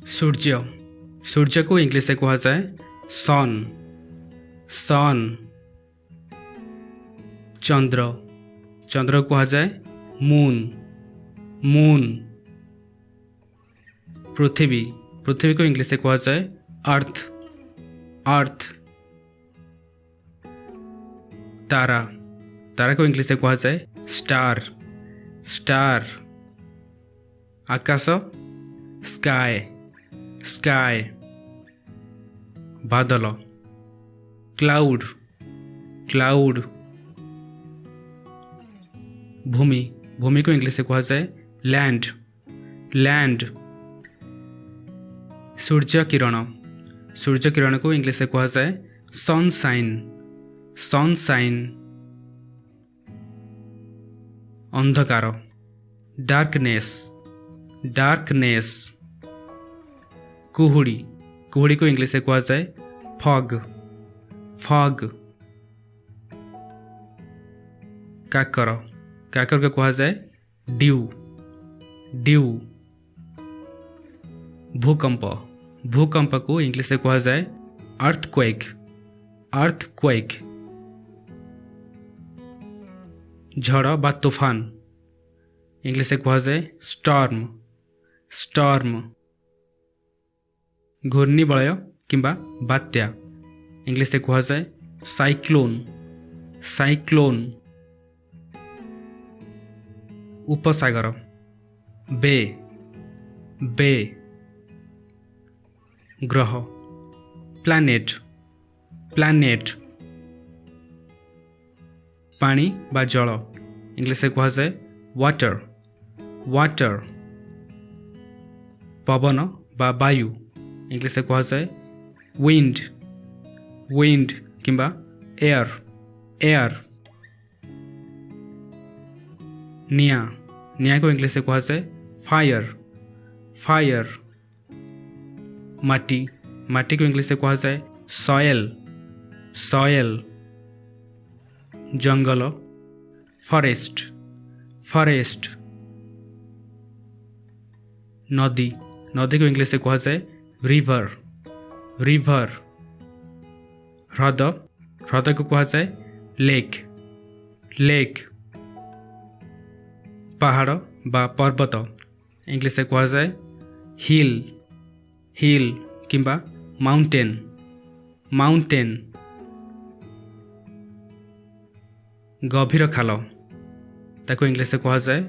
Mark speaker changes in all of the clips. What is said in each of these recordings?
Speaker 1: सूर्य सूर्य को इंग्लिश से कहा जाए सन सन। चंद्र चंद्र को कहा जाए मून मून। पृथ्वी पृथ्वी को इंग्लिश से कहा जाए अर्थ अर्थ। तारा तारा को इंग्लिश से कहा जाए स्टार स्टार। आकाश स्काई स्काई। बादल क्लाउड क्लाउड। भूमि भूमि को इंग्लिश से कहा जाए लैंड लैंड। सूर्य किरण को इंग्लिश से कहा जाए सनशाइन सनशाइन। अंधकार डार्कनेस डार्कनेस। कुहुड़ी कुहुड़ी को इंग्लिश से कहा जाए फॉग फॉग। काकर काकर को कहा जाए ड्यू ड्यू। भूकंप भूकंप को इंग्लिश से कहा जाए अर्थक्वेक अर्थक्वेक। झड़ बा तूफान इंग्लिश से कहा जाए स्टॉर्म स्टॉर्म। घूर्णिबलय किंबा बात्या इंग्लिश से कहा जाए साइक्लोन साइक्लोन। उपसागर बे बे। ग्रह प्लैनेट प्लैनेट। पानी बा जल इंग्लिश से कहा जाए वाटर वाटर। पवन बा वायु इंग्लिश से कहा जाए विंड विंड किंबा एयर एयर। निया निया को इंग्लिश से कहा जाए फायर फायर। माटी माटी को इंग्लिश से कहा जाए सॉयल सॉयल। जंगल फॉरेस्ट फॉरेस्ट। नदी नदी को इंग्लिश से कहा जाए रिवर रिवर। ह्रद ह्रद को कहा जाए लेक लेक। पहाड़ बा पर्वत इंग्लिश से कहा जाए हिल हिल किंबा माउंटेन माउंटेन। गभीर खाल ताको इंग्लिश से कहा जाए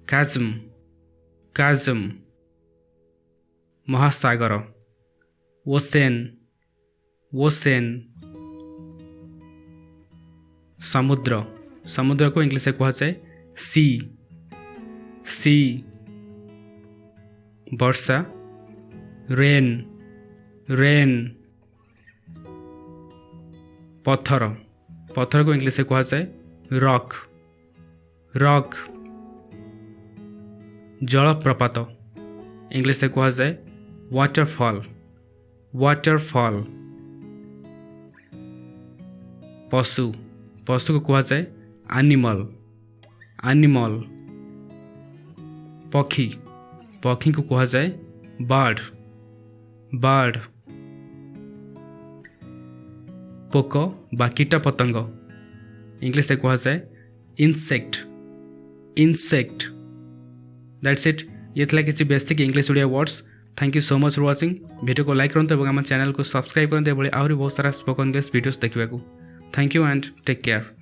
Speaker 1: काजम काजम। महासागर ओसेन ओसेन। समुद्र समुद्र को इंग्लिश से कहा जाए सी सी। वर्षा रेन रेन। पत्थर पत्थर को इंग्लिश से कहा जाए रॉक रॉक। जलप्रपात इंग्लिश से कहा जाए वाटरफॉल वाटरफॉल। पशु पशु को कहा जाए एनिमल एनिमल। पक्षी पक्षी को कहा जाए बर्ड बर्ड। पोक बा कीट पतंग इंग्लिश से कहा जाए इंसेक्ट इंसेक्ट। That's it. ये था किसी basic English Odia words. Thank you so much for watching. Video को लाइक करते और चैनल को सब्सक्राइब करते आहरी बहुत सारा स्पोकन इंग्लिश वीडियोस देखा। Thank you and take care.